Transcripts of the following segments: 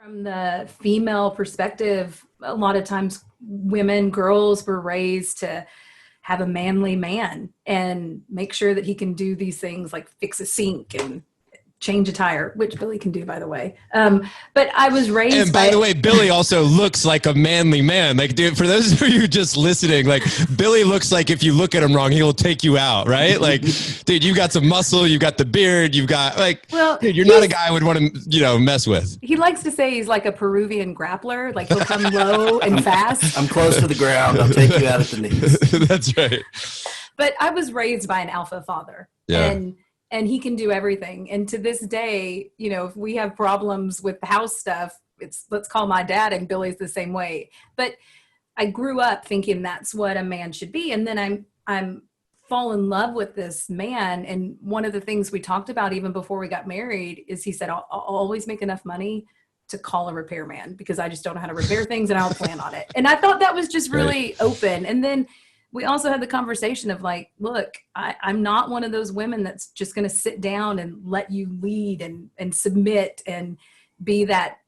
From the female perspective, a lot of times women, girls were raised to have a manly man and make sure that he can do these things like fix a sink and change a tire, which Billy can do, by the way. But I was raised And by the way, Billy also looks like a manly man. Like, dude, for those of you just listening, like Billy looks like if you look at him wrong, he'll take you out, right? Like, dude, you got some muscle, you got the beard, you've got dude, you're not a guy I would want to, mess with. He likes to say he's like a Peruvian grappler. Like he'll come low and fast. I'm close to the ground. I'll take you out at the knees. That's right. But I was raised by an alpha father. Yeah. And he can do everything. And to this day, if we have problems with house stuff, let's call my dad, and Billy's the same way. But I grew up thinking that's what a man should be. And then I'm fall in love with this man. And one of the things we talked about even before we got married is he said, I'll always make enough money to call a repairman because I just don't know how to repair things and I'll plan on it. And I thought that was just really open. And then we also had the conversation of like, look, I'm not one of those women that's just going to sit down and let you lead and submit and be that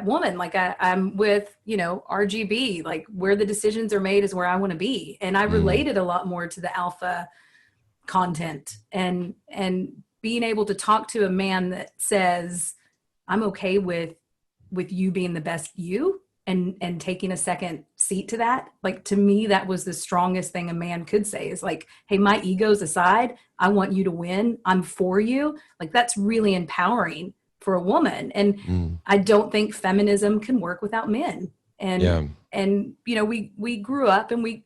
woman. Like I'm with, RGB, like where the decisions are made is where I want to be. And I related a lot more to the alpha content and being able to talk to a man that says, I'm okay with you being the best you. And taking a second seat to that, like to me, that was the strongest thing a man could say is like, hey, my ego's aside. I want you to win. I'm for you. Like that's really empowering for a woman. And I don't think feminism can work without men. And we grew up and we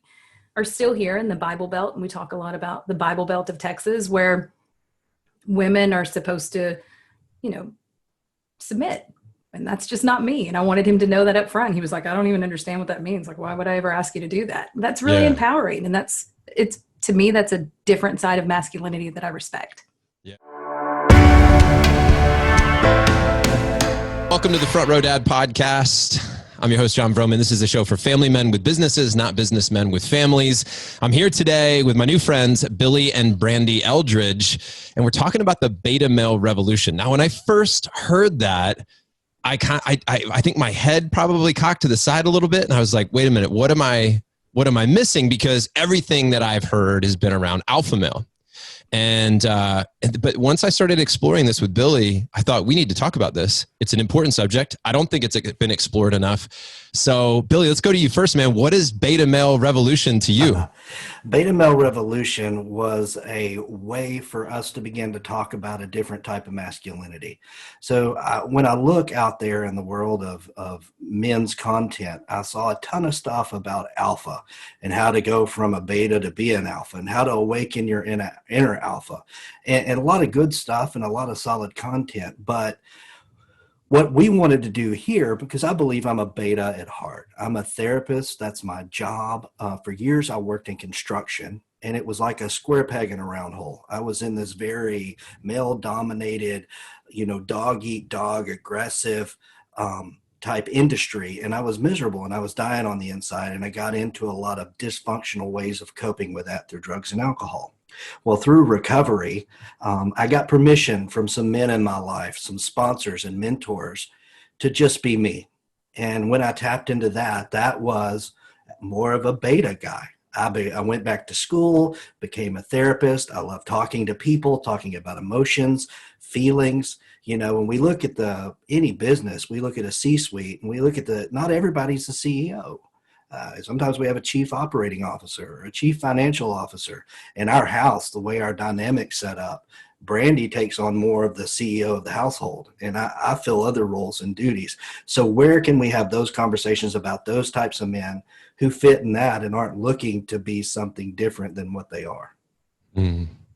are still here in the Bible Belt. And we talk a lot about the Bible Belt of Texas where women are supposed to, submit. And that's just not me. And I wanted him to know that up front. He was like, I don't even understand what that means. Like, why would I ever ask you to do that? That's really empowering. And to me, that's a different side of masculinity that I respect. Yeah. Welcome to the Front Row Dad podcast. I'm your host, John Vroman. This is a show for family men with businesses, not businessmen with families. I'm here today with my new friends, Billy and Brandy Eldridge, and we're talking about the beta male revolution. Now, when I first heard that, I think my head probably cocked to the side a little bit. And I was like, wait a minute, what am I missing? Because everything that I've heard has been around alpha male. But once I started exploring this with Billy, I thought we need to talk about this. It's an important subject. I don't think it's been explored enough. So Billy, let's go to you first, man. What is beta male revolution to you? Beta male revolution was a way for us to begin to talk about a different type of masculinity. So when I look out there in the world of men's content, I saw a ton of stuff about alpha and how to go from a beta to be an alpha and how to awaken your inner alpha and a lot of good stuff and a lot of solid content. But what we wanted to do here, because I believe I'm a beta at heart. I'm a therapist. That's my job. For years, I worked in construction, and it was like a square peg in a round hole. I was in this very male-dominated, dog eat dog, aggressive type industry, and I was miserable, and I was dying on the inside, and I got into a lot of dysfunctional ways of coping with that through drugs and alcohol. Well, through recovery, I got permission from some men in my life, some sponsors and mentors to just be me. And when I tapped into that was more of a beta guy. I went back to school, became a therapist. I love talking to people, talking about emotions, feelings. When we look at any business, we look at a C-suite and we look at not everybody's the CEO. Sometimes we have a chief operating officer or a chief financial officer. In our house, the way our dynamic's set up, Brandy takes on more of the CEO of the household, and I fill other roles and duties. So where can we have those conversations about those types of men who fit in that and aren't looking to be something different than what they are?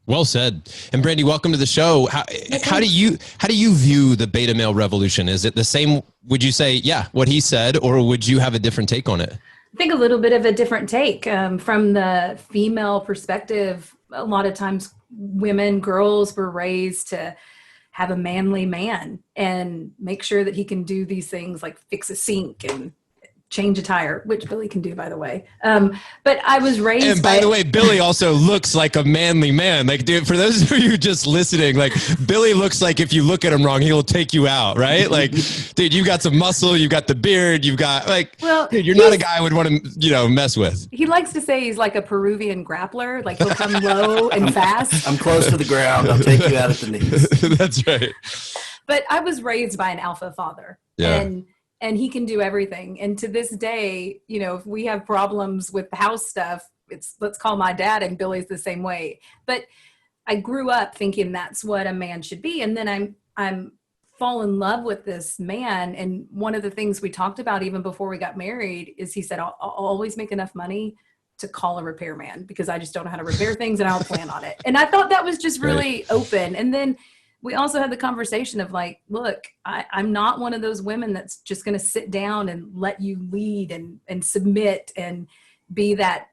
Well said. And Brandy, welcome to the show. How do you view the beta male revolution? Is it the same? Would you say, what he said, or would you have a different take on it? I think a little bit of a different take from the female perspective. A lot of times women, girls were raised to have a manly man and make sure that he can do these things like fix a sink and change a tire, which Billy can do, by the way. But I was raised. And by the way, Billy also looks like a manly man. Like, dude, for those of you just listening, like Billy looks like if you look at him wrong, he'll take you out, right? Like, dude, you got some muscle, you got the beard, you've got like, well, dude, you're not a guy I would want to, mess with. He likes to say he's like a Peruvian grappler. Like he'll come low and fast. I'm close to the ground. I'll take you out at the knees. That's right. But I was raised by an alpha father. Yeah. And he can do everything. And to this day, if we have problems with the house stuff, let's call my dad, and Billy's the same way. But I grew up thinking that's what a man should be. And then I'm fall in love with this man. And one of the things we talked about even before we got married is he said, I'll always make enough money to call a repairman because I just don't know how to repair things and I'll plan on it. And I thought that was just really open. And then we also had the conversation of like, look, I'm not one of those women that's just going to sit down and let you lead and submit and be that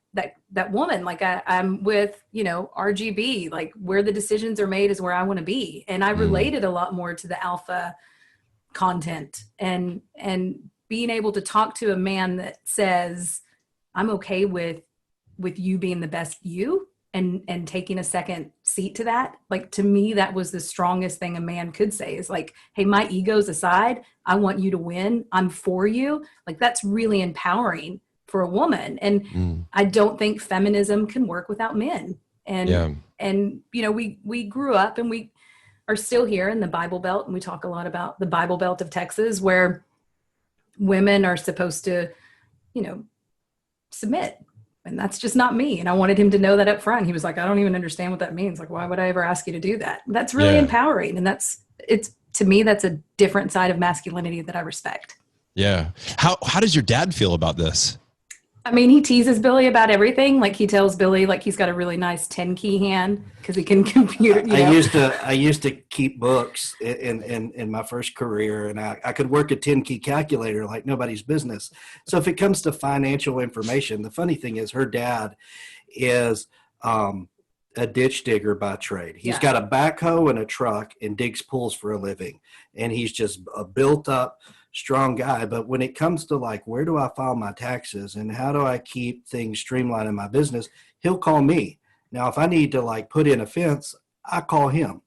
woman. Like I'm with, RGB, like where the decisions are made is where I want to be. And I related a lot more to the alpha content and being able to talk to a man that says, I'm okay with you being the best you. And taking a second seat to that, like to me, that was the strongest thing a man could say is like, hey, my ego's aside. I want you to win. I'm for you. Like that's really empowering for a woman. And I don't think feminism can work without men. And we grew up and we are still here in the Bible Belt. And we talk a lot about the Bible Belt of Texas where women are supposed to, submit. And that's just not me. And I wanted him to know that up front. He was like, I don't even understand what that means. Like, why would I ever ask you to do that? That's really empowering. And to me, that's a different side of masculinity that I respect. Yeah. How does your dad feel about this? I mean, he teases Billy about everything. Like he tells Billy, like he's got a really nice 10 key hand because he can compute. I used to keep books in my first career, and I could work a 10 key calculator like nobody's business. So if it comes to financial information, the funny thing is her dad is a ditch digger by trade. He's got a backhoe and a truck and digs pools for a living, and he's just a built up, strong guy. But when it comes to like, where do I file my taxes and how do I keep things streamlined in my business, he'll call me. Now, if I need to like put in a fence, I call him.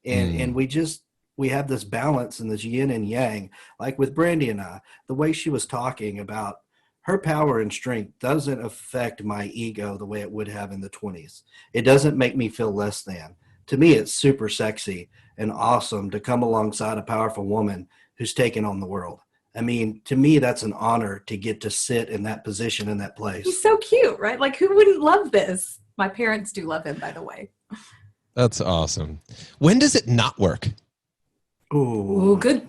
And we have this balance and this yin and yang, like with Brandy and I, the way she was talking about her power and strength doesn't affect my ego the way it would have in the 20s. It doesn't make me feel less than. To me, it's super sexy and awesome to come alongside a powerful woman who's taken on the world. I mean, to me, that's an honor to get to sit in that position, in that place. He's so cute, right? Like, who wouldn't love this? My parents do love him, by the way. That's awesome. When does it not work? Ooh, good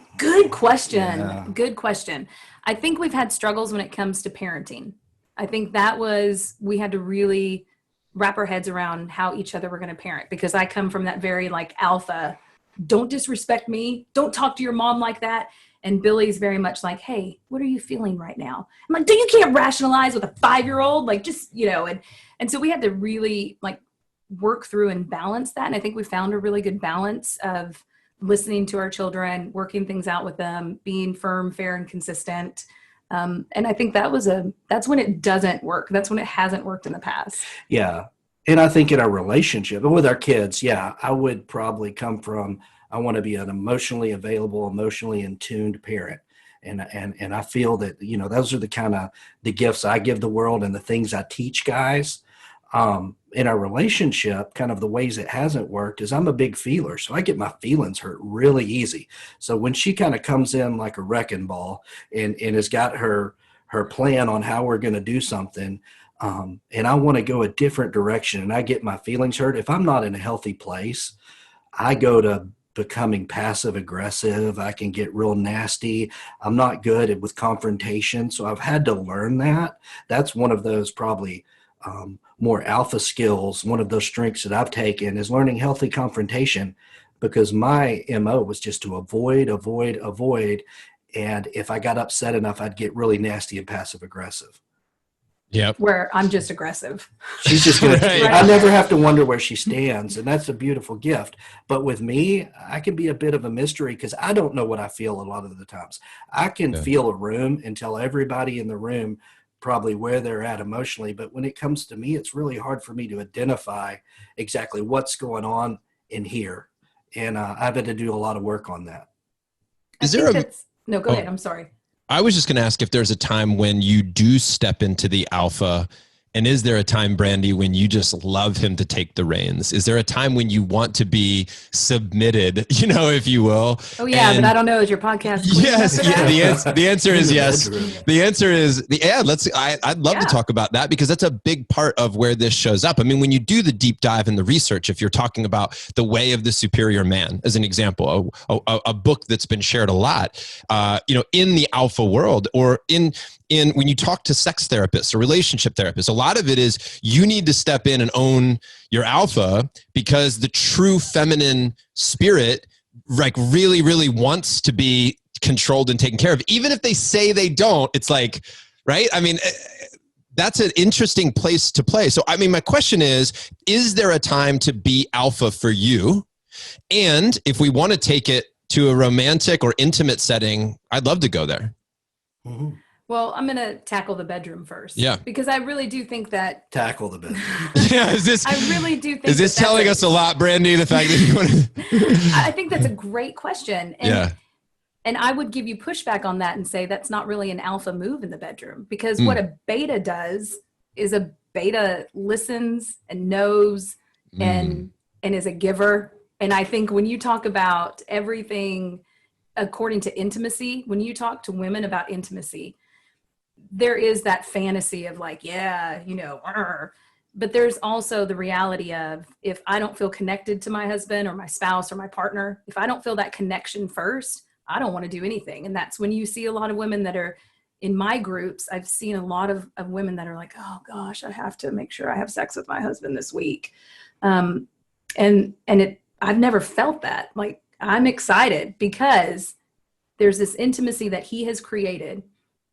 question. Yeah. Good question. I think we've had struggles when it comes to parenting. I think we had to really wrap our heads around how each other were going to parent, because I come from that very like alpha, don't disrespect me, don't talk to your mom like that. And Billy's very much like, hey, what are you feeling right now? I'm like, you can't rationalize with a 5-year-old, like just, and so we had to really like work through and balance that. And I think we found a really good balance of listening to our children, working things out with them, being firm, fair, and consistent. And I think that's when it doesn't work. That's when it hasn't worked in the past. Yeah. And I think in our relationship and with our kids, I would probably come from, I want to be an emotionally available, emotionally in tuned parent. And I feel that, those are the kind of the gifts I give the world and the things I teach guys. In our relationship, kind of the ways it hasn't worked is I'm a big feeler. So I get my feelings hurt really easy. So when she kind of comes in like a wrecking ball and has got her plan on how we're going to do something, and I want to go a different direction and I get my feelings hurt, if I'm not in a healthy place, I go to becoming passive aggressive. I can get real nasty. I'm not good with confrontation. So I've had to learn that. That's one of those probably more alpha skills. One of those strengths that I've taken is learning healthy confrontation, because my MO was just to avoid. And if I got upset enough, I'd get really nasty and passive aggressive. Yep. where I'm just aggressive. She's just going Right. to, I never have to wonder where she stands. And that's a beautiful gift. But with me, I can be a bit of a mystery because I don't know what I feel a lot of the times. I can feel a room and tell everybody in the room probably where they're at emotionally. But when it comes to me, it's really hard for me to identify exactly what's going on in here. And I've had to do a lot of work on that. No, go ahead. I'm sorry. I was just going to ask if there's a time when you do step into the alpha, and is there a time, Brandy, when you just love him to take the reins? Is there a time when you want to be submitted, if you will? Oh yeah, but I don't know. Is your podcast queen yes? after that? The answer is yes. Bedroom. The answer is I'd love to talk about that because that's a big part of where this shows up. I mean, when you do the deep dive in the research, if you're talking about The Way of the Superior Man, as an example, a book that's been shared a lot, in the alpha world, or in when you talk to sex therapists or relationship therapists, a lot of it is you need to step in and own your alpha because the true feminine spirit really, really wants to be controlled and taken care of. Even if they say they don't, it's like, right? I mean, that's an interesting place to play. So, I mean, my question is there a time to be alpha for you? And if we want to take it to a romantic or intimate setting, I'd love to go there. Mm-hmm. Well, I'm going to tackle the bedroom first. Yeah. Because I really do think that. Tackle the bedroom. Yeah. I really do think is this telling us a lot, Brandy, the fact that you want to. I think that's a great question. And I would give you pushback on that and say that's not really an alpha move in the bedroom, because what a beta does is a beta listens and knows and is a giver. And I think when you talk about everything according to intimacy, when you talk to women about intimacy, there is that fantasy of like, but there's also the reality of, if I don't feel connected to my husband or my spouse or my partner, if I don't feel that connection first, I don't want to do anything. And that's when you see a lot of women that are in my groups. I've seen a lot of women that are like, oh gosh, I have to make sure I have sex with my husband this week. I've never felt that. Like, I'm excited because there's this intimacy that he has created.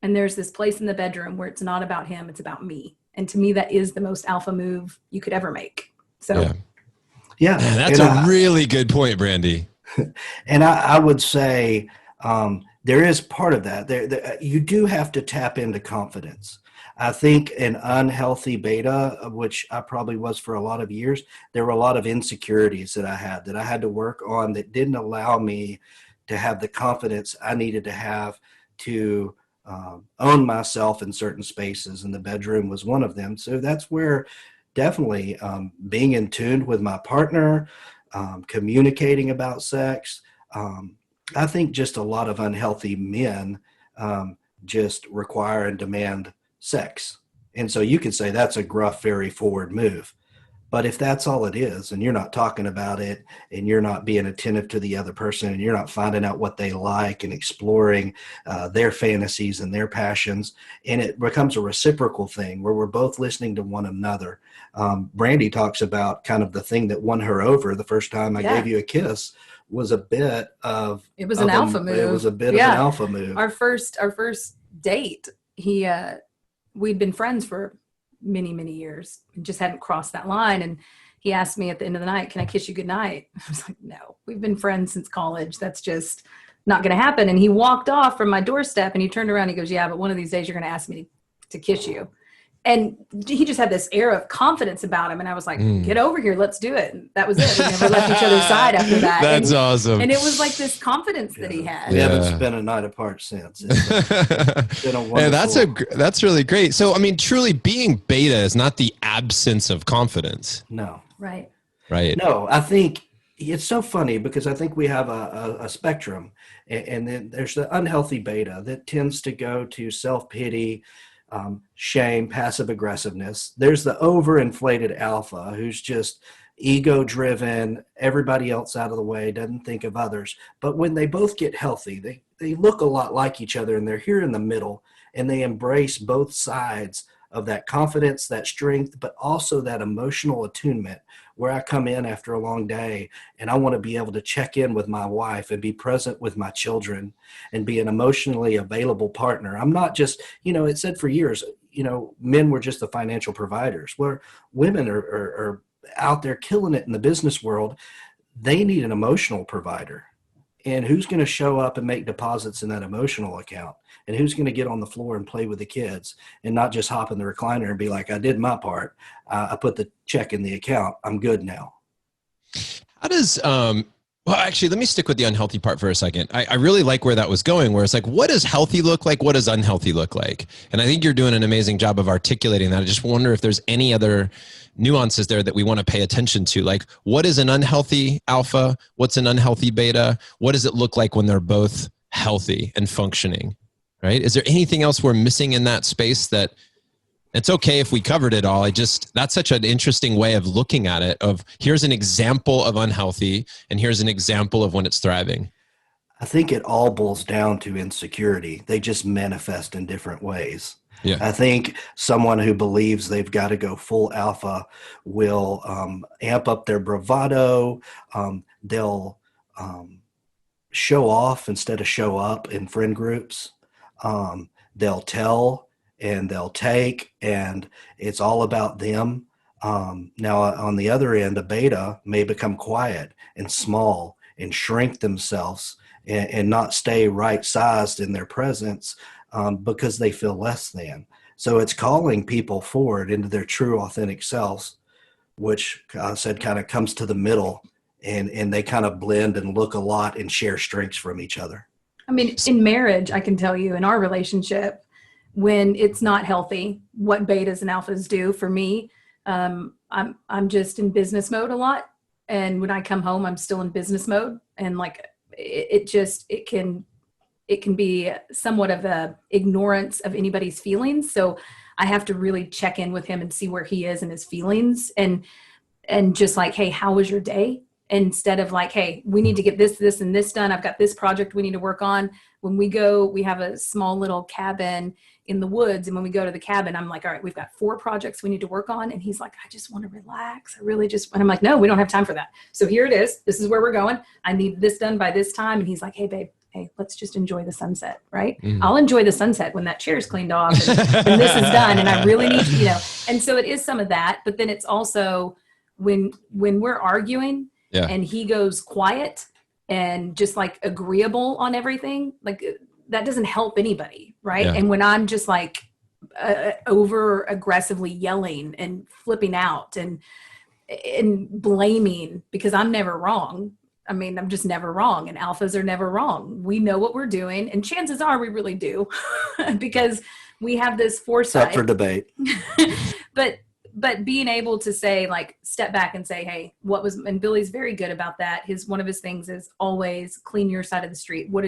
And there's this place in the bedroom where it's not about him, it's about me. And to me, that is the most alpha move you could ever make. So, yeah. Man, that's a really good point, Brandy. And I would say there is part of that. You do have to tap into confidence. I think an unhealthy beta, which I probably was for a lot of years, there were a lot of insecurities that I had to work on that didn't allow me to have the confidence I needed to have to own myself in certain spaces, and the bedroom was one of them. So that's where definitely being in tune with my partner, communicating about sex. I think just a lot of unhealthy men just require and demand sex. And so you could say that's a gruff, very forward move. But if that's all it is, and you're not talking about it, and you're not being attentive to the other person, and you're not finding out what they like and exploring their fantasies and their passions, and it becomes a reciprocal thing where we're both listening to one another. Brandy talks about kind of the thing that won her over the first time I gave you a kiss was a bit of it was an alpha move. It was a bit of an alpha move. Our first date, we'd been friends for many years and just hadn't crossed that line. And he asked me at the end of the night, can I kiss you goodnight? I was like, no, we've been friends since college. That's just not going to happen. And he walked off from my doorstep and he turned around and he goes, yeah, but one of these days you're going to ask me to kiss you. And he just had this air of confidence about him. And I was like, get over here. Let's do it. And that was it. We never left each other's side after that. That's awesome. And it was like this confidence that he had. We haven't spent a night apart since. It's been a wonderful... that's really great. So, I mean, truly being beta is not the absence of confidence. No. Right. No, I think it's so funny because I think we have a spectrum, and then there's the unhealthy beta that tends to go to self-pity, shame, passive aggressiveness. There's the overinflated alpha who's just ego driven, everybody else out of the way, doesn't think of others. But when they both get healthy, they look a lot like each other, and they're here in the middle, and they embrace both sides of that confidence, that strength, but also that emotional attunement where I come in after a long day and I want to be able to check in with my wife and be present with my children and be an emotionally available partner. I'm not just, it said for years, men were just the financial providers, where women are out there killing it in the business world. They need an emotional provider. And who's going to show up and make deposits in that emotional account? And who's going to get on the floor and play with the kids and not just hop in the recliner and be like, I did my part. I put the check in the account. I'm good now. How does, well, actually, let me stick with the unhealthy part for a second. I really like where that was going, where it's like, what does healthy look like? What does unhealthy look like? And I think you're doing an amazing job of articulating that. I just wonder if there's any other nuances there that we want to pay attention to. Like, what is an unhealthy alpha? What's an unhealthy beta? What does it look like when they're both healthy and functioning, right? Is there anything else we're missing in that space that it's okay if we covered it all? That's such an interesting way of looking at it, of here's an example of unhealthy and here's an example of when it's thriving. I think it all boils down to insecurity. They just manifest in different ways. Yeah. I think someone who believes they've got to go full alpha will amp up their bravado. They'll show off instead of show up in friend groups. They'll tell and they'll take, and it's all about them. Now, on the other end, a beta may become quiet and small and shrink themselves and not stay right-sized in their presence because they feel less than. So it's calling people forward into their true, authentic selves, which I said kind of comes to the middle, and they kind of blend and look a lot and share strengths from each other. I mean, in marriage, I can tell you, in our relationship, when it's not healthy, what betas and alphas do for me, I'm just in business mode a lot. And when I come home, I'm still in business mode. And like, it can be somewhat of a ignorance of anybody's feelings. So I have to really check in with him and see where he is in his feelings, and just like, hey, how was your day? Instead of like, hey, we need to get this, and this done. I've got this project we need to work on. When we go, we have a small little cabin in the woods. And when we go to the cabin, I'm like, all right, we've got 4 projects we need to work on. And he's like, I just want to relax. And I'm like, no, we don't have time for that. So here it is. This is where we're going. I need this done by this time. And he's like, hey, babe, hey, let's just enjoy the sunset, right? Mm-hmm. I'll enjoy the sunset when that chair's cleaned off and this is done. And I really need, and so it is some of that. But then it's also when we're arguing, yeah, and he goes quiet and just like agreeable on everything, like that doesn't help anybody, right? Yeah. And when I'm just like over aggressively yelling and flipping out and blaming, because I'm never wrong. I mean, I'm just never wrong, and alphas are never wrong. We know what we're doing, and chances are we really do because we have this foresight. Up for debate. But being able to say, like, step back and say, hey, and Billy's very good about that. One of his things is always clean your side of the street. What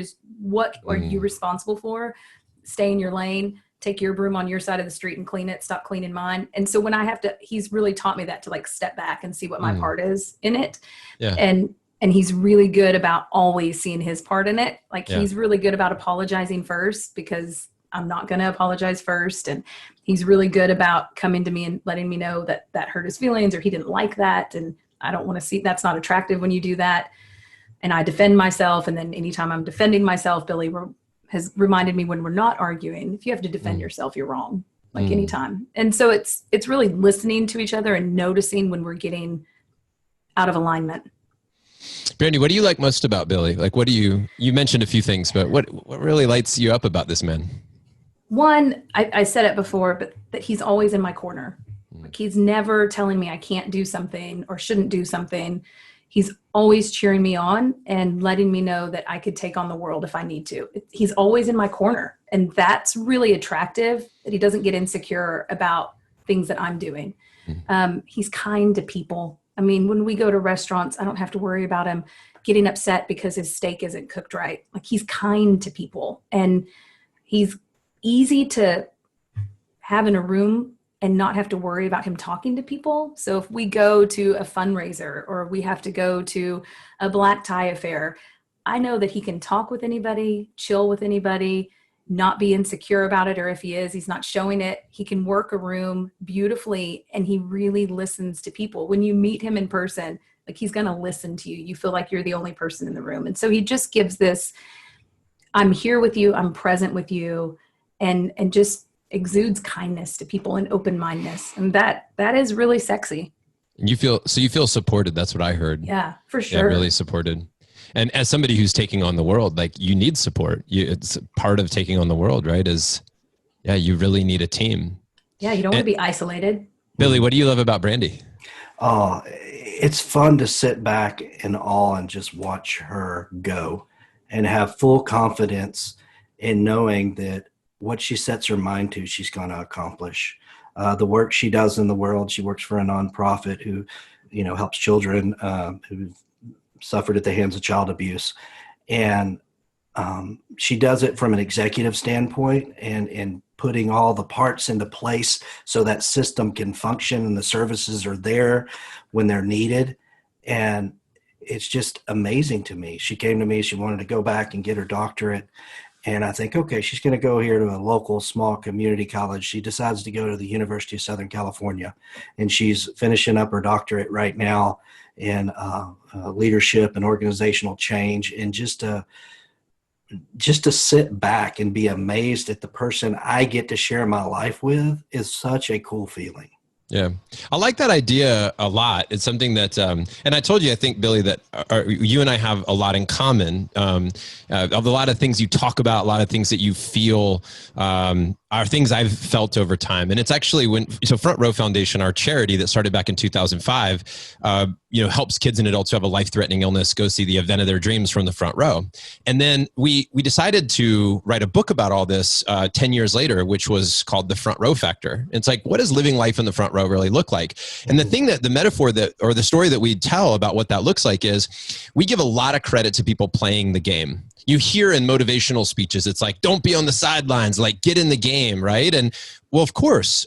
are you responsible for? Stay in your lane, take your broom on your side of the street and clean it, stop cleaning mine. And so when he's really taught me that, to like step back and see what my part is in it. Yeah. And he's really good about always seeing his part in it. Like, yeah, he's really good about apologizing first, because I'm not going to apologize first. And he's really good about coming to me and letting me know that hurt his feelings, or he didn't like that. And I don't want to see, that's not attractive when you do that. And I defend myself. And then anytime I'm defending myself, Billy has reminded me, when we're not arguing, if you have to defend yourself, you're wrong, like anytime. And so it's really listening to each other and noticing when we're getting out of alignment. Brandy, what do you like most about Billy? Like, you mentioned a few things, but what really lights you up about this man? One, I said it before, but that he's always in my corner. Like, he's never telling me I can't do something or shouldn't do something. He's always cheering me on and letting me know that I could take on the world if I need to. He's always in my corner. And that's really attractive, that he doesn't get insecure about things that I'm doing. He's kind to people. I mean, when we go to restaurants, I don't have to worry about him getting upset because his steak isn't cooked right. Like, he's kind to people, and he's easy to have in a room and not have to worry about him talking to people. So if we go to a fundraiser or we have to go to a black tie affair, I know that he can talk with anybody, chill with anybody, not be insecure about it. Or if he is, he's not showing it. He can work a room beautifully, and he really listens to people. When you meet him in person, like, he's going to listen to you. You feel like you're the only person in the room. And so he just gives this, I'm here with you, I'm present with you. And just exudes kindness to people and open-mindedness. And that is really sexy. And you feel supported. That's what I heard. Yeah, for Yeah, sure. really supported. And as somebody who's taking on the world, like you need support. It's part of taking on the world, right? You really need a team. Yeah, you don't want to be isolated. Billy, what do you love about Brandy? Oh, it's fun to sit back in awe and just watch her go and have full confidence in knowing that what she sets her mind to, she's going to accomplish. The work she does in the world, she works for a nonprofit who, helps children who've suffered at the hands of child abuse. And she does it from an executive standpoint and putting all the parts into place so that system can function and the services are there when they're needed. And it's just amazing to me. She came to me, she wanted to go back and get her doctorate. And I think, okay, she's going to go here to a local small community college. She decides to go to the University of Southern California, and she's finishing up her doctorate right now in leadership and organizational change. And just to sit back and be amazed at the person I get to share my life with is such a cool feeling. Yeah. I like that idea a lot. It's something that, and I told you, I think, Billy, that you and I have a lot in common. Of a lot of things you talk about, a lot of things that you feel are things I've felt over time. And it's actually Front Row Foundation, our charity that started back in 2005, helps kids and adults who have a life-threatening illness go see the event of their dreams from the front row. And then we decided to write a book about all this 10 years later, which was called The Front Row Factor. It's like, what does living life in the front row really look like? And the metaphor or the story that we tell about what that looks like is we give a lot of credit to people playing the game. You hear in motivational speeches, it's like, don't be on the sidelines, like get in the game, right? And well, of course,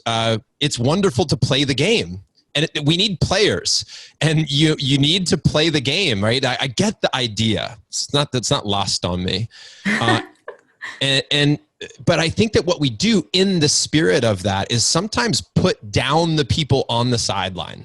it's wonderful to play the game. And we need players, and you need to play the game, right? I get the idea. That's not lost on me. But I think that what we do in the spirit of that is sometimes put down the people on the sideline.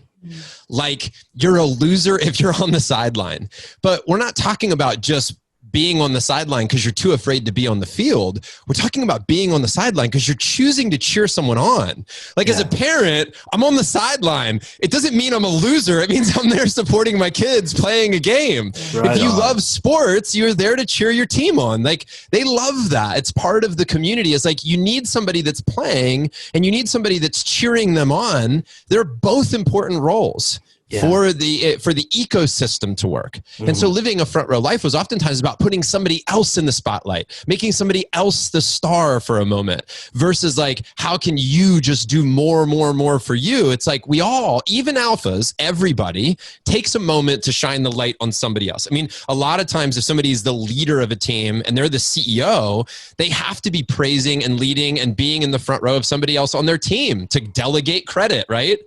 Like you're a loser if you're on the sideline. But we're not talking about just being on the sideline because you're too afraid to be on the field. We're talking about being on the sideline because you're choosing to cheer someone on. Like as a parent, I'm on the sideline. It doesn't mean I'm a loser. It means I'm there supporting my kids playing a game. Right if you on. love sports, you're there to cheer your team on. Like they love that. It's part of the community. It's like you need somebody that's playing and you need somebody that's cheering them on. They're both important roles. For the ecosystem to work. And so living a front row life was oftentimes about putting somebody else in the spotlight, making somebody else the star for a moment versus like, how can you just do more for you? It's like we all, even alphas, everybody takes a moment to shine the light on somebody else. I mean, a lot of times if somebody's the leader of a team and they're the CEO, they have to be praising and leading and being in the front row of somebody else on their team to delegate credit, right?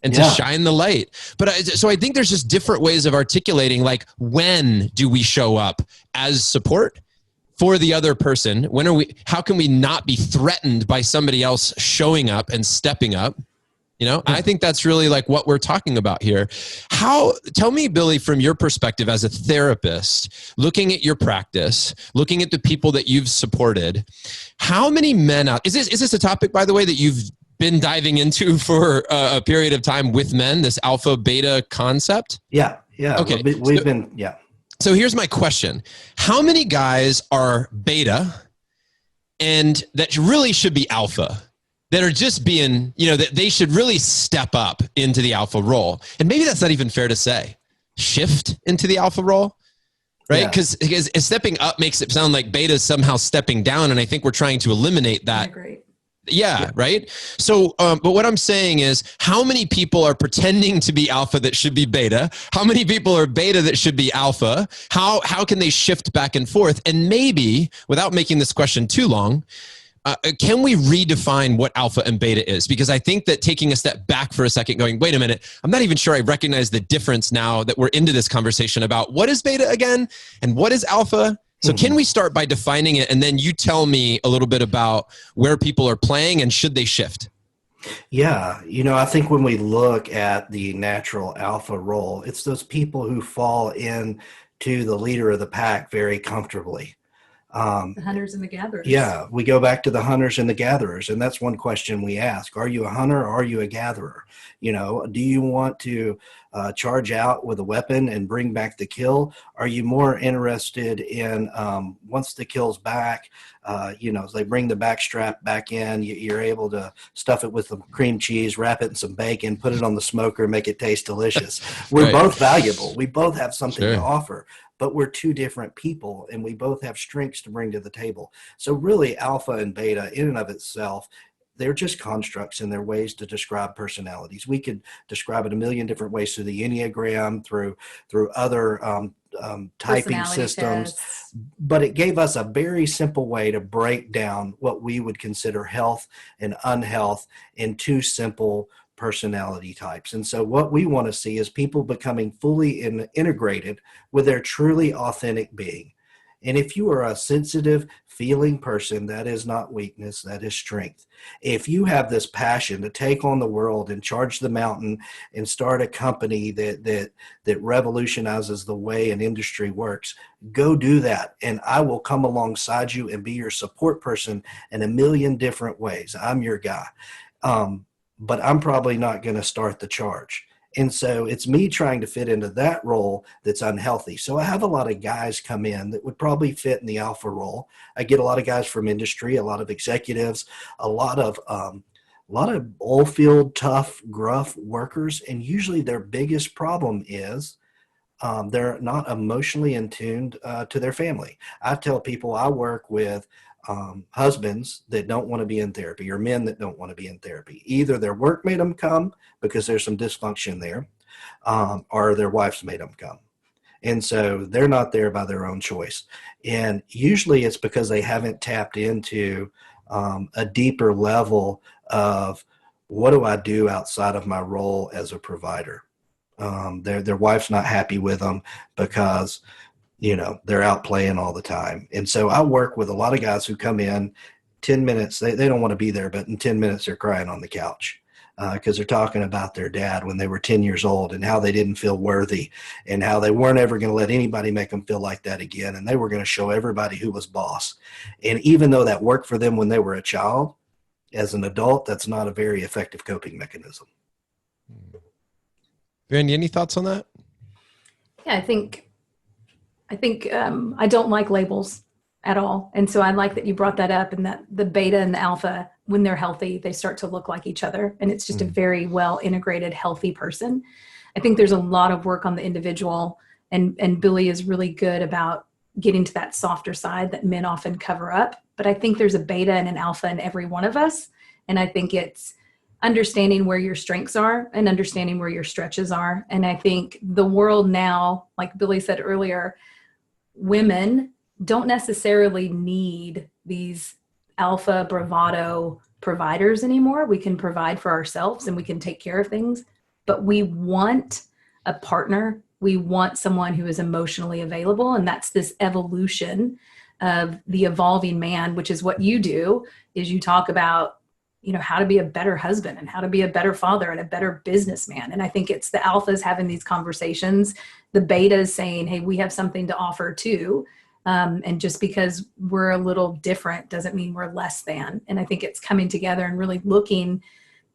And to shine the light. But so I think there's just different ways of articulating, like, when do we show up as support for the other person? How can we not be threatened by somebody else showing up and stepping up? I think that's really like what we're talking about here. Tell me, Billy, from your perspective as a therapist, looking at your practice, looking at the people that you've supported, how many men out, is this a topic, by the way, that you've been diving into for a period of time with men, this alpha beta concept? Yeah. Okay. We've been. So here's my question. How many guys are beta and that really should be alpha, that are just being, that they should really step up into the alpha role? And maybe that's not even fair to say. Shift into the alpha role, right? Because stepping up makes it sound like beta is somehow stepping down. And I think we're trying to eliminate that. Yeah, right? So, but what I'm saying is, how many people are pretending to be alpha that should be beta? How many people are beta that should be alpha? How can they shift back and forth? And maybe, without making this question too long, can we redefine what alpha and beta is? Because I think that taking a step back for a second, going, wait a minute, I'm not even sure I recognize the difference now that we're into this conversation about what is beta again and what is alpha. So can we start by defining it, and then you tell me a little bit about where people are playing and should they shift? Yeah. I think when we look at the natural alpha role, it's those people who fall into the leader of the pack very comfortably. The hunters and the gatherers. Yeah, we go back to the hunters and the gatherers, and that's one question we ask: are you a hunter or are you a gatherer? Do you want to charge out with a weapon and bring back the kill? Are you more interested in once the kill's back, they bring the backstrap back in, you're able to stuff it with some cream cheese, wrap it in some bacon, put it on the smoker, make it taste delicious. We're both valuable. We both have something to offer, but we're two different people, and we both have strengths to bring to the table. So really, alpha and beta in and of itself, they're just constructs and they're ways to describe personalities. We could describe it a million different ways through the Enneagram, through other typing systems, but it gave us a very simple way to break down what we would consider health and unhealth in two simple personality types. And so what we want to see is people becoming fully integrated with their truly authentic being. And if you are a sensitive, feeling person, that is not weakness, that is strength. If you have this passion to take on the world and charge the mountain and start a company that revolutionizes the way an industry works, go do that. And I will come alongside you and be your support person in a million different ways. I'm your guy. But I'm probably not going to start the charge. And so it's me trying to fit into that role that's unhealthy. So I have a lot of guys come in that would probably fit in the alpha role. I get a lot of guys from industry, a lot of executives, a lot of oil field, tough, gruff workers. And usually their biggest problem is they're not emotionally in tuned to their family. I tell people I work with husbands that don't want to be in therapy, or men that don't want to be in therapy. Either their work made them come because there's some dysfunction there, or their wives made them come. And so they're not there by their own choice. And usually it's because they haven't tapped into a deeper level of what do I do outside of my role as a provider. Their wife's not happy with them because they're out playing all the time. And so I work with a lot of guys who come in 10 minutes. They don't want to be there, but in 10 minutes they're crying on the couch because they're talking about their dad when they were 10 years old and how they didn't feel worthy and how they weren't ever going to let anybody make them feel like that again. And they were going to show everybody who was boss. And even though that worked for them when they were a child, as an adult, that's not a very effective coping mechanism. Brandy, any thoughts on that? Yeah, I think I don't like labels at all. And so I like that you brought that up, and that the beta and the alpha, when they're healthy, they start to look like each other. And it's just a very well integrated, healthy person. I think there's a lot of work on the individual, and Billy is really good about getting to that softer side that men often cover up. But I think there's a beta and an alpha in every one of us. And I think it's understanding where your strengths are and understanding where your stretches are. And I think the world now, like Billy said earlier, women don't necessarily need these alpha bravado providers anymore. We can provide for ourselves and we can take care of things, but we want a partner. We want someone who is emotionally available. And that's this evolution of the evolving man, which is what you do, is you talk about, how to be a better husband and how to be a better father and a better businessman. And I think it's the alphas having these conversations, the betas saying, hey, we have something to offer too. And just because we're a little different doesn't mean we're less than. And I think it's coming together and really looking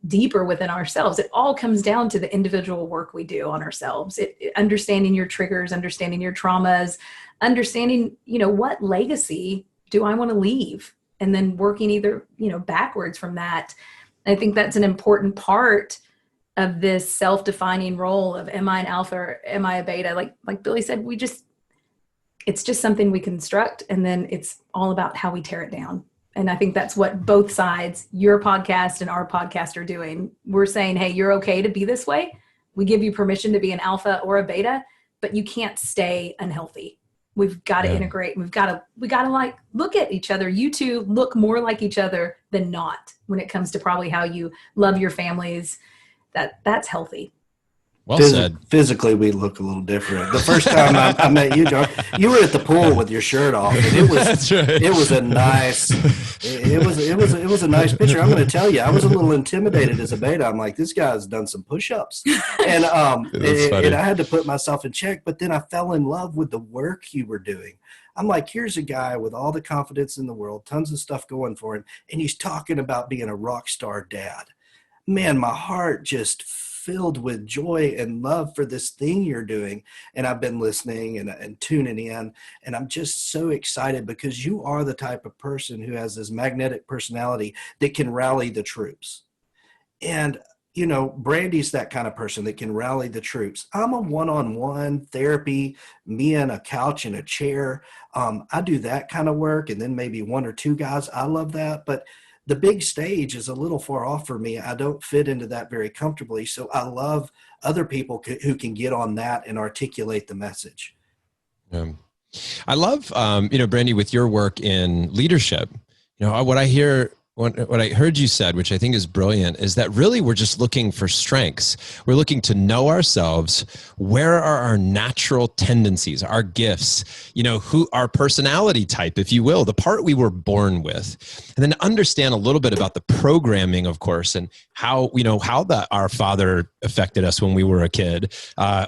deeper within ourselves. It all comes down to the individual work we do on ourselves. Understanding your triggers, understanding your traumas, understanding, what legacy do I want to leave? And then working either, backwards from that. I think that's an important part of this self-defining role of, am I an alpha or am I a beta? Like Billy said, it's just something we construct, and then it's all about how we tear it down. And I think that's what both sides, your podcast and our podcast, are doing. We're saying, hey, you're okay to be this way. We give you permission to be an alpha or a beta, but you can't stay unhealthy. We've got to integrate. We got to look at each other. You two look more like each other than not when it comes to probably how you love your families. That's healthy. Well said. Physically, we look a little different. The first time I met you, John, you were at the pool with your shirt off, and it was That's right. It was a nice a nice picture. I'm going to tell you, I was a little intimidated as a beta. I'm like, this guy's done some push-ups, and and I had to put myself in check. But then I fell in love with the work you were doing. I'm like, here's a guy with all the confidence in the world, tons of stuff going for him, and he's talking about being a rock star dad. Man, my heart just filled with joy and love for this thing you're doing. And I've been listening and tuning in, and I'm just so excited because you are the type of person who has this magnetic personality that can rally the troops. And Brandy's that kind of person that can rally the troops. I'm a one-on-one therapy, me and a couch and a chair. I do that kind of work, and then maybe one or two guys. I love that. But the big stage is a little far off for me. I don't fit into that very comfortably. So I love other people who can get on that and articulate the message. I love, Brandy, with your work in leadership, what I heard you said, which I think is brilliant, is that really we're just looking for strengths. We're looking to know ourselves. Where are our natural tendencies, our gifts, who our personality type, if you will, the part we were born with, and then understand a little bit about the programming, of course, and how our father affected us when we were a kid,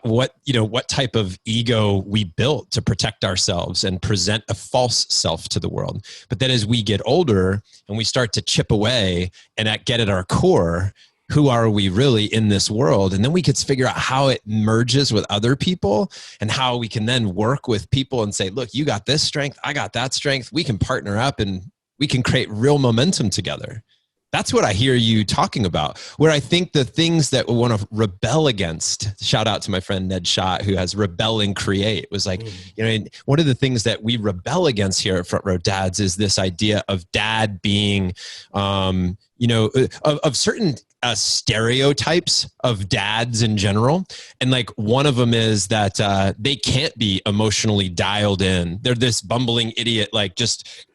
what type of ego we built to protect ourselves and present a false self to the world. But then as we get older and we start to chip away and get at our core, who are we really in this world? And then we could figure out how it merges with other people and how we can then work with people and say, look, you got this strength, I got that strength. We can partner up and we can create real momentum together. That's what I hear you talking about, where I think the things that we want to rebel against, shout out to my friend Ned Schott, who has Rebel and Create, was like, one of the things that we rebel against here at Front Row Dads is this idea of dad being, of certain stereotypes of dads in general. And like one of them is that they can't be emotionally dialed in. They're this bumbling idiot, like just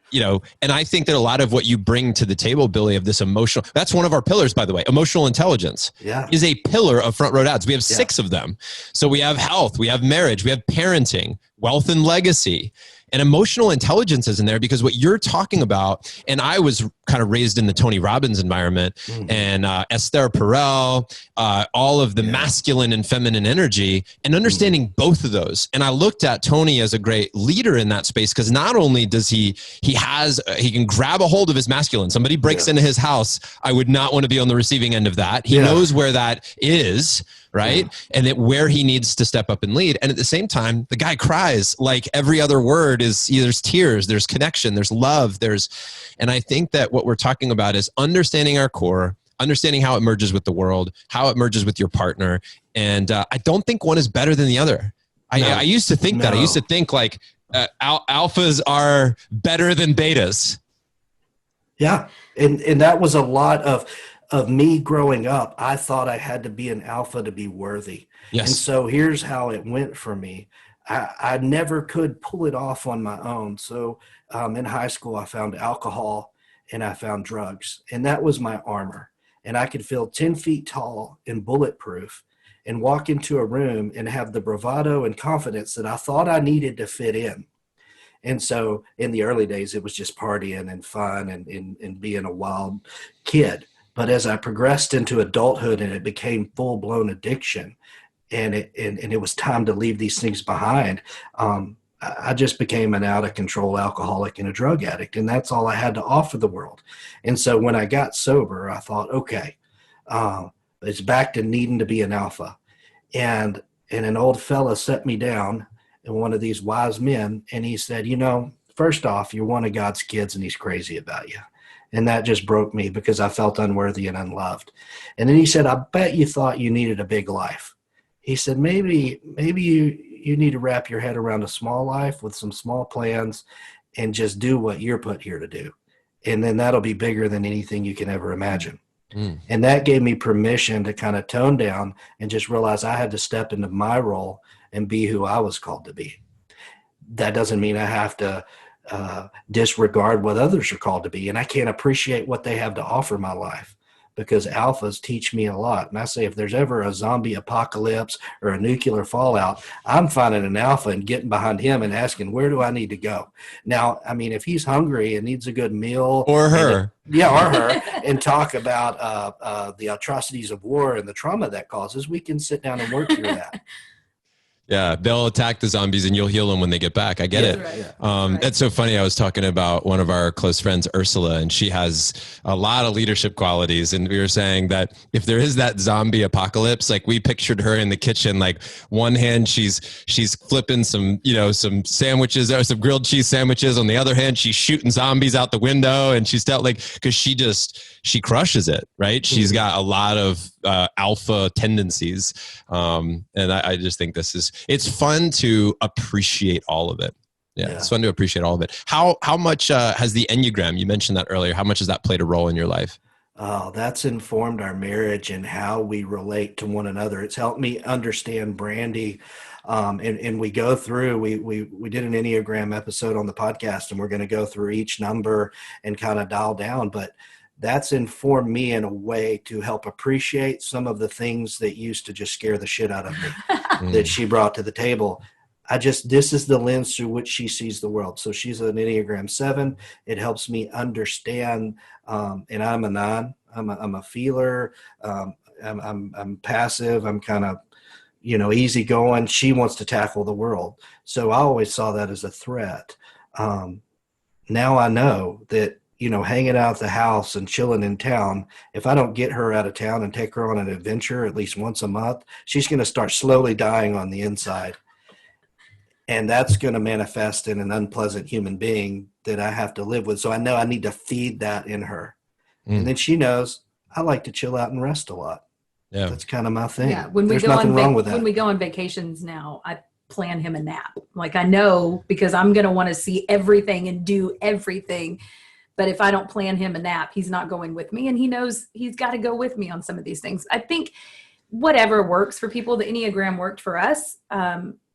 and I think that a lot of what you bring to the table, Billy, of this emotional, that's one of our pillars, by the way. Emotional intelligence is a pillar of Front Row Dads. We have 6 of them. So we have health, we have marriage, we have parenting, wealth and legacy. And emotional intelligence is in there because what you're talking about, and I was kind of raised in the Tony Robbins environment and Esther Perel, all of the masculine and feminine energy, and understanding both of those. And I looked at Tony as a great leader in that space because not only does he can grab a hold of his masculine. Somebody breaks into his house, I would not want to be on the receiving end of that. He knows where that is. Right. And where he needs to step up and lead. And at the same time, the guy cries like every other word is there's tears, there's connection, there's love, and I think that what we're talking about is understanding our core, understanding how it merges with the world, how it merges with your partner. And I don't think one is better than the other. I used to think that. I used to think like alphas are better than betas. Yeah. And that was a lot of me growing up. I thought I had to be an alpha to be worthy. Yes. And so here's how it went for me. I never could pull it off on my own. So in high school, I found alcohol and I found drugs, and that was my armor. And I could feel 10 feet tall and bulletproof and walk into a room and have the bravado and confidence that I thought I needed to fit in. And so in the early days, it was just partying and fun and being a wild kid. But as I progressed into adulthood and it became full-blown addiction and it was time to leave these things behind, I just became an out-of-control alcoholic and a drug addict, and that's all I had to offer the world. And so when I got sober, I thought, okay, it's back to needing to be an alpha. And an old fella set me down, and one of these wise men, and he said, first off, you're one of God's kids and he's crazy about you. And that just broke me because I felt unworthy and unloved. And then he said, I bet you thought you needed a big life. He said, maybe you need to wrap your head around a small life with some small plans and just do what you're put here to do. And then that'll be bigger than anything you can ever imagine. And that gave me permission to kind of tone down and just realize I had to step into my role and be who I was called to be. That doesn't mean I have to disregard what others are called to be. And I can't appreciate what they have to offer my life because alphas teach me a lot. And I say, if there's ever a zombie apocalypse or a nuclear fallout, I'm finding an alpha and getting behind him and asking, where do I need to go? Now, I mean, if he's hungry and needs a good meal or her, and talk about the atrocities of war and the trauma that causes, we can sit down and work through that. Yeah, they'll attack the zombies and you'll heal them when they get back. I get it. Right. Right. It's so funny. I was talking about one of our close friends, Ursula, and she has a lot of leadership qualities. And we were saying that if there is that zombie apocalypse, like we pictured her in the kitchen, like one hand she's flipping some, some sandwiches or some grilled cheese sandwiches. On the other hand, she's shooting zombies out the window, and she's because she crushes it, right? She's got a lot of alpha tendencies. And I just think it's fun to appreciate all of it. Yeah, it's fun to appreciate all of it. How much has the Enneagram, you mentioned that earlier, how much has that played a role in your life? Oh, that's informed our marriage and how we relate to one another. It's helped me understand Brandy. And we go through, we did an Enneagram episode on the podcast, and we're going to go through each number and kind of dial down. But that's informed me in a way to help appreciate some of the things that used to just scare the shit out of me that she brought to the table. This is the lens through which she sees the world. So she's an Enneagram 7. It helps me understand, and I'm a 9. I'm a feeler. I'm passive. I'm kind of, easygoing. She wants to tackle the world. So I always saw that as a threat. Now I know that, hanging out at the house and chilling in town, if I don't get her out of town and take her on an adventure at least once a month, she's going to start slowly dying on the inside. And that's going to manifest in an unpleasant human being that I have to live with. So I know I need to feed that in her. And then she knows I like to chill out and rest a lot. Yeah. That's kind of my thing. Yeah. There's nothing wrong with that. When we go on vacations now, I plan him a nap. Like I know, because I'm going to want to see everything and do everything. But if I don't plan him a nap, he's not going with me. And he knows he's got to go with me on some of these things. I think whatever works for people, the Enneagram worked for us,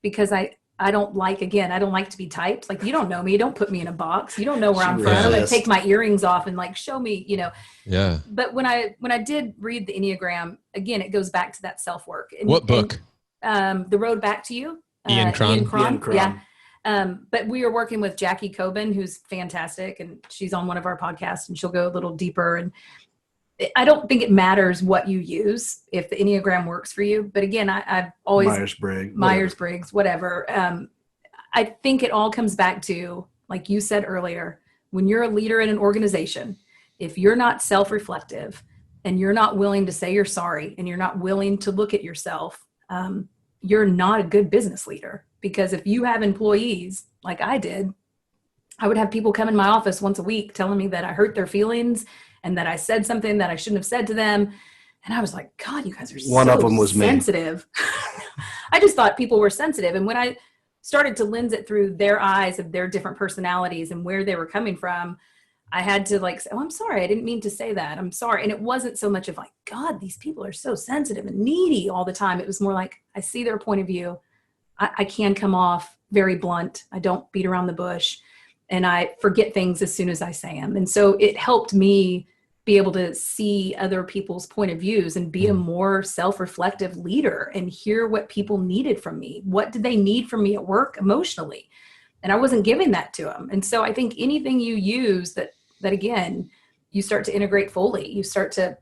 because I don't like to be typed. Like, you don't know me. Don't put me in a box. You don't know where I'm from. I'm going to take my earrings off and show me, Yeah. But when I did read the Enneagram, again, it goes back to that self-work. What book? The Road Back to You. Ian Cron. Ian Cron. Yeah. But we are working with Jackie Coben, who's fantastic, and she's on one of our podcasts, and she'll go a little deeper. And I don't think it matters what you use if the Enneagram works for you. But again, I've always Myers-Briggs, whatever. I think it all comes back to, like you said earlier, when you're a leader in an organization, if you're not self-reflective and you're not willing to say you're sorry and you're not willing to look at yourself, you're not a good business leader. Because if you have employees like I did, I would have people come in my office once a week telling me that I hurt their feelings and that I said something that I shouldn't have said to them. And I was like, God, you guys are one of them was sensitive. I just thought people were sensitive. And when I started to lens it through their eyes of their different personalities and where they were coming from, I had to say, oh, I'm sorry. I didn't mean to say that. I'm sorry. And it wasn't so much of God, these people are so sensitive and needy all the time. It was more like, I see their point of view. I can come off very blunt. I don't beat around the bush, and I forget things as soon as I say them. And so it helped me be able to see other people's point of views and be a more self-reflective leader and hear what people needed from me. What did they need from me at work emotionally? And I wasn't giving that to them. And so I think anything you use that again, you start to integrate fully, you start to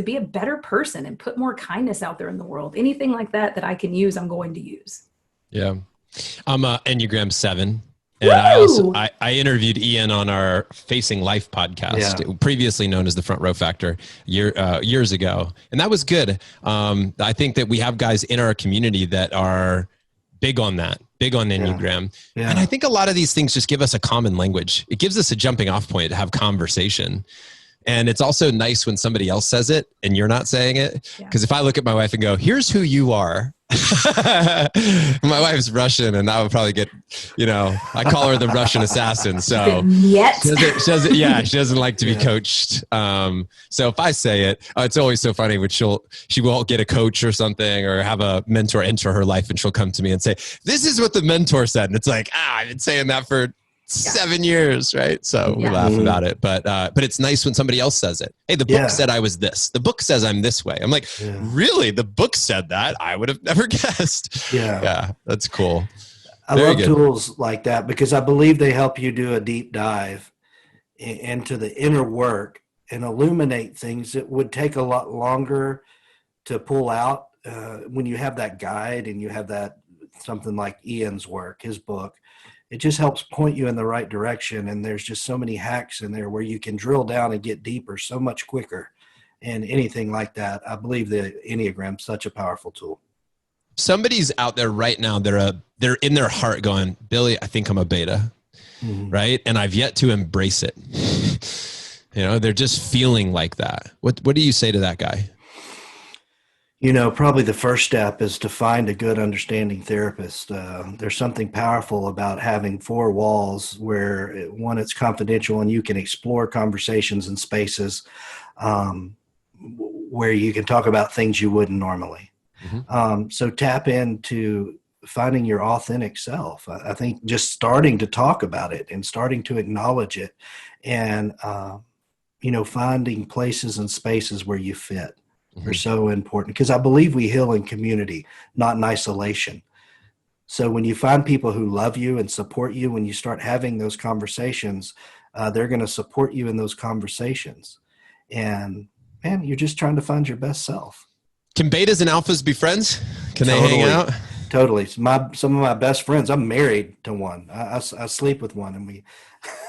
be a better person and put more kindness out there in the world. Anything like that I can use, I'm going to use. Yeah. I'm a Enneagram 7. And I interviewed Ian on our Facing Life podcast, previously known as the Front Row Factor, years ago. And that was good. I think that we have guys in our community that are big on that, big on Enneagram. Yeah. And I think a lot of these things just give us a common language. It gives us a jumping off point to have conversation. And it's also nice when somebody else says it and you're not saying it. Because if I look at my wife and go, here's who you are. My wife's Russian, and I would probably get, I call her the Russian assassin. So she doesn't like to be coached. So if I say it, it's always so funny when she will get a coach or something or have a mentor enter her life, and she'll come to me and say, this is what the mentor said. And it's like, I've been saying that for 7 years, right? So we laugh about it, but it's nice when somebody else says it. Hey, the book said I was this. The book says I'm this way. I'm like, really? The book said that? I would have never guessed. Yeah, that's cool. I love tools like that because I believe they help you do a deep dive into the inner work and illuminate things that would take a lot longer to pull out when you have that guide and you have that something like Ian's work, his book, it just helps point you in the right direction. And there's just so many hacks in there where you can drill down and get deeper so much quicker. And anything like that, I believe the Enneagram's such a powerful tool. Somebody's out there right now. They're in their heart going, Billy, I think I'm a beta, right? And I've yet to embrace it. They're just feeling like that. What do you say to that guy? Probably the first step is to find a good understanding therapist. There's something powerful about having four walls where, one, it's confidential and you can explore conversations and spaces where you can talk about things you wouldn't normally. So tap into finding your authentic self. I think just starting to talk about it and starting to acknowledge it and, finding places and spaces where you fit are so important, because I believe we heal in community, not in isolation. So when you find people who love you and support you, when you start having those conversations, they're going to support you in those conversations. And man, you're just trying to find your best self. Can betas and alphas be friends? Can they hang out? Totally. Some of my best friends, I'm married to one. I sleep with one, and we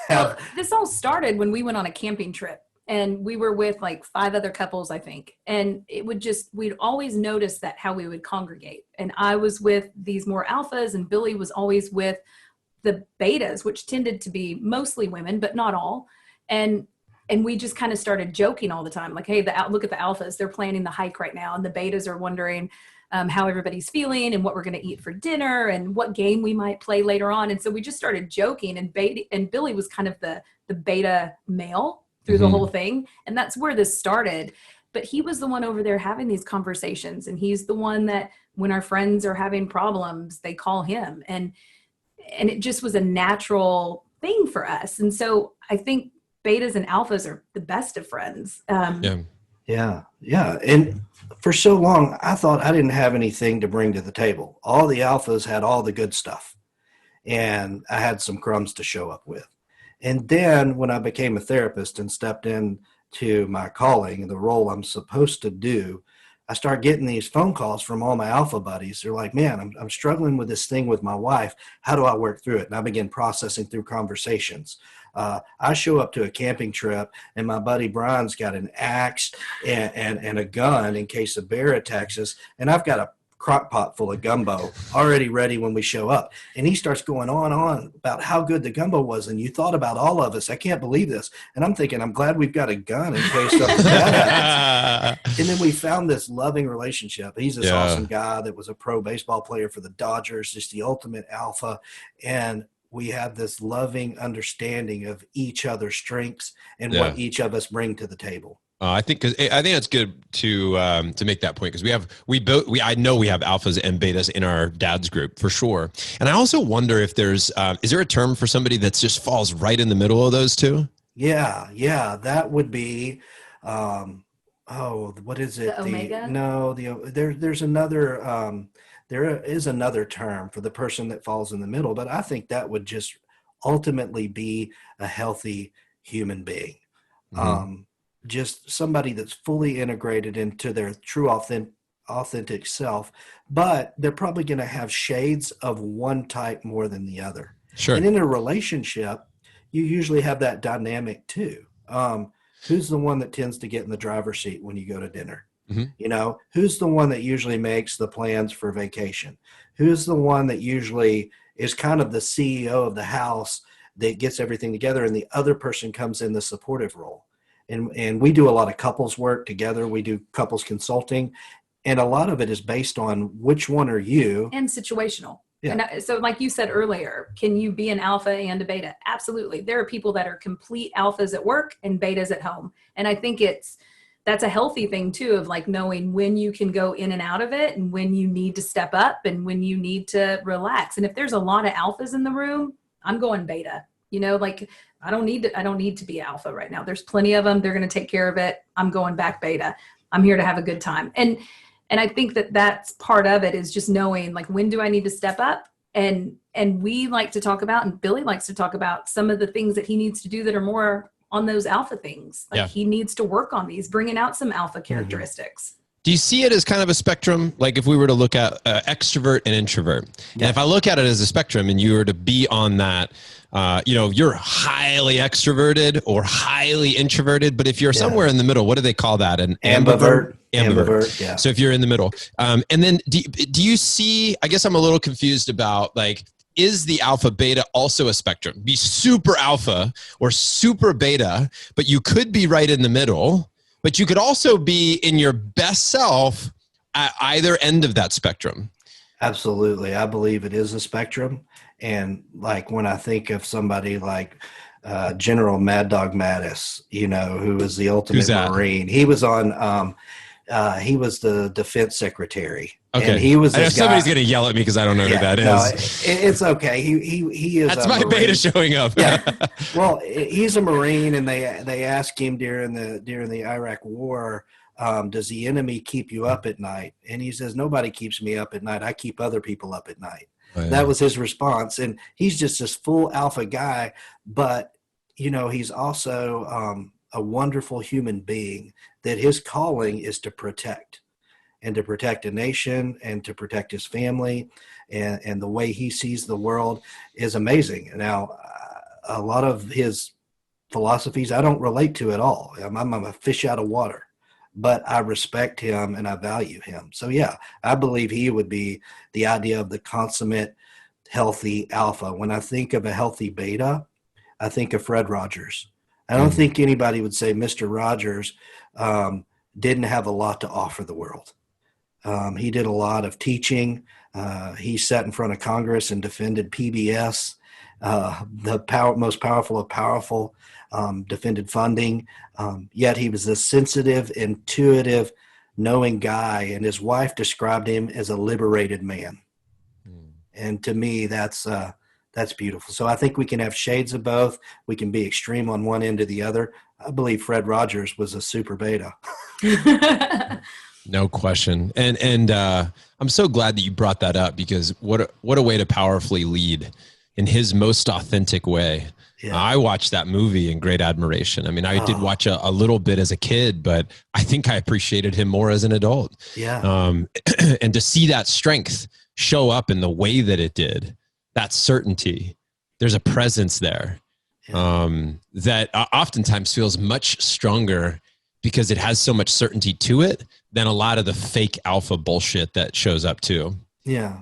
have. Well, this all started when we went on a camping trip, and we were with like 5 other couples, I think. And we'd always notice that how we would congregate. And I was with these more alphas, and Billy was always with the betas, which tended to be mostly women, but not all. And we just kind of started joking all the time. Like, hey, look at the alphas. They're planning the hike right now. And the betas are wondering how everybody's feeling and what we're going to eat for dinner and what game we might play later on. And so we just started joking, and Billy was kind of the beta male through the whole thing. And that's where this started. But he was the one over there having these conversations. And he's the one that when our friends are having problems, they call him. And it just was a natural thing for us. And so I think betas and alphas are the best of friends. Yeah. And for so long, I thought I didn't have anything to bring to the table. All the alphas had all the good stuff, and I had some crumbs to show up with. And then when I became a therapist and stepped into my calling and the role I'm supposed to do, I started getting these phone calls from all my alpha buddies. They're like, man, I'm struggling with this thing with my wife. How do I work through it? And I began processing through conversations. I show up to a camping trip, and my buddy Brian's got an axe and a gun in case a bear attacks us. And I've got a crock pot full of gumbo already ready when we show up. And he starts going on about how good the gumbo was. And you thought about all of us. I can't believe this. And I'm thinking, I'm glad we've got a gun in case something bad happens. And then we found this loving relationship. He's this awesome guy that was a pro baseball player for the Dodgers, just the ultimate alpha. And we have this loving understanding of each other's strengths and what each of us bring to the table. I think it's good to make that point, because I know we have alphas and betas in our dad's group for sure. And I also wonder if is there a term for somebody that just falls right in the middle of those two? Yeah, that would be what is it? The omega? There's another there is another term for the person that falls in the middle, but I think that would just ultimately be a healthy human being. Just somebody that's fully integrated into their true authentic self, but they're probably going to have shades of one type more than the other. Sure. And in a relationship, you usually have that dynamic too. Who's the one that tends to get in the driver's seat when you go to dinner? Who's the one that usually makes the plans for vacation? Who's the one that usually is kind of the CEO of the house that gets everything together, and the other person comes in the supportive role? And we do a lot of couples work together. We do couples consulting, and a lot of it is based on which one are you. And situational. Yeah. And so like you said earlier, can you be an alpha and a beta? Absolutely. There are people that are complete alphas at work and betas at home. And I think that's a healthy thing too, of like knowing when you can go in and out of it and when you need to step up and when you need to relax. And if there's a lot of alphas in the room, I'm going beta. I don't need to be alpha right now. There's plenty of them. They're going to take care of it. I'm going back beta. I'm here to have a good time. And I think that's part of it, is just knowing like, when do I need to step up? And we like to talk about, and Billy likes to talk about some of the things that he needs to do that are more on those alpha things. Like he needs to work on these, bringing out some alpha characteristics. Do you see it as kind of a spectrum? Like if we were to look at extrovert and introvert, Yeah. and if I look at it as a spectrum and you were to be on that, you're highly extroverted or highly introverted, but if you're somewhere in the middle, what do they call that? An ambivert? Ambivert, yeah. So if you're in the middle, and then do you see, I guess I'm a little confused about like, is the alpha beta also a spectrum? Be super alpha or super beta, but you could be right in the middle, but you could also be in your best self at either end of that spectrum. Absolutely. I believe it is a spectrum. And like when I think of somebody like General Mad Dog Mattis, who was the ultimate Marine, he was on, he was the defense secretary. Okay. And he was I know somebody's going to yell at me because I don't know who that is. It's okay. He is. That's my Marine. beta showing up. Yeah. Well, he's a Marine, and they asked him during the Iraq War, does the enemy keep you up at night? And he says, nobody keeps me up at night. I keep other people up at night. Oh, yeah. That was his response. And he's just this full alpha guy, but he's also a wonderful human being that his calling is to protect. And to protect a nation and to protect his family. And the way he sees the world is amazing. Now, a lot of his philosophies I don't relate to at all. I'm a fish out of water, but I respect him and I value him. So yeah, I believe he would be the idea of the consummate healthy alpha. When I think of a healthy beta, I think of Fred Rogers. I don't think anybody would say Mr. Rogers didn't have a lot to offer the world. He did a lot of teaching. He sat in front of Congress and defended PBS, the most powerful of powerful, defended funding. Yet he was this sensitive, intuitive, knowing guy, and his wife described him as a liberated man. And to me, that's beautiful. So I think we can have shades of both. We can be extreme on one end or the other. I believe Fred Rogers was a super beta. No question. And I'm so glad that you brought that up, because what a way to powerfully lead in his most authentic way. Yeah. I watched that movie in great admiration. I mean, I did watch a little bit as a kid, but I think I appreciated him more as an adult. Yeah. And to see that strength show up in the way that it did, that certainty, there's a presence there that oftentimes feels much stronger because it has so much certainty to it than a lot of the fake alpha bullshit that shows up too. Yeah.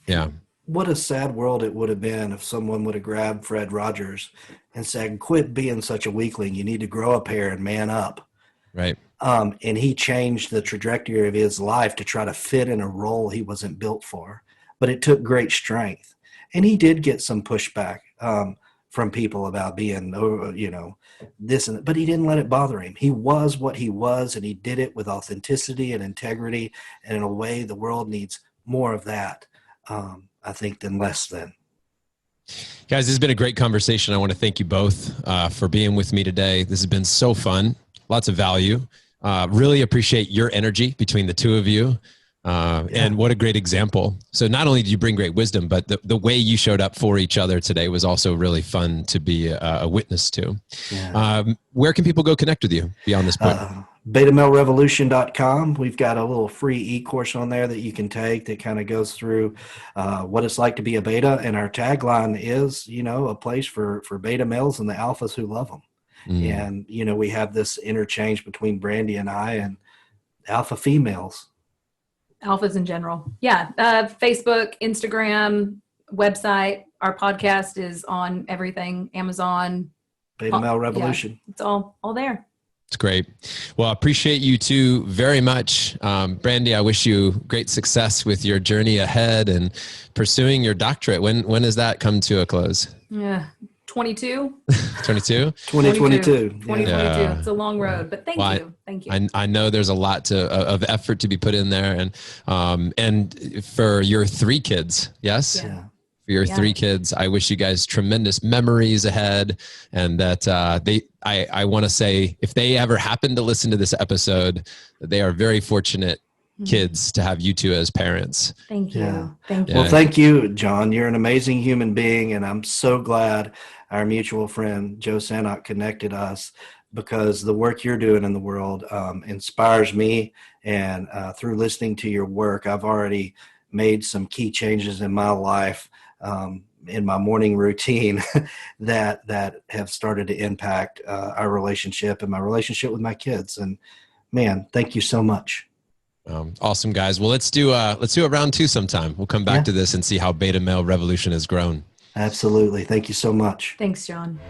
Yeah. What a sad world it would have been if someone would have grabbed Fred Rogers and said, quit being such a weakling. You need to grow a pair and man up. Right. And he changed the trajectory of his life to try to fit in a role he wasn't built for. But it took great strength. And he did get some pushback from people about being, this and that, but he didn't let it bother him. He was what he was, and he did it with authenticity and integrity. And in a way, the world needs more of that, I think, than less than. Guys, this has been a great conversation. I want to thank you both for being with me today. This has been so fun. Lots of value. Really appreciate your energy between the two of you. And what a great example. So not only did you bring great wisdom, but the way you showed up for each other today was also really fun to be a witness to. Yeah. Where can people go connect with you beyond this point? BetaMaleRevolution.com. We've got a little free e-course on there that you can take that kind of goes through what it's like to be a beta. And our tagline is, a place for beta males and the alphas who love them. And, we have this interchange between Brandy and I and alpha females. Alphas in general. Yeah. Facebook, Instagram, website. Our podcast is on everything. Amazon. Beta Male Revolution. Yeah, it's all there. It's great. Well, I appreciate you two very much. Brandy, I wish you great success with your journey ahead and pursuing your doctorate. When does that come to a close? Yeah. 22. 22? 2022. 2022. Yeah. It's a long road, but thank you. Thank you. I know there's a lot of effort to be put in there, and for your 3 kids, yes? Yeah. For your 3 kids, I wish you guys tremendous memories ahead, and that I want to say, if they ever happen to listen to this episode, that they are very fortunate kids to have you two as parents. Thank you. Yeah. Thank you. Well, thank you, John. You're an amazing human being, and I'm so glad our mutual friend Joe Sanok connected us, because the work you're doing in the world inspires me. And through listening to your work, I've already made some key changes in my life, in my morning routine, that have started to impact our relationship and my relationship with my kids. And man, thank you so much. Awesome, guys. Well, let's do a round two sometime. We'll come back to this and see how beta male revolution has grown. Absolutely. Thank you so much. Thanks, John.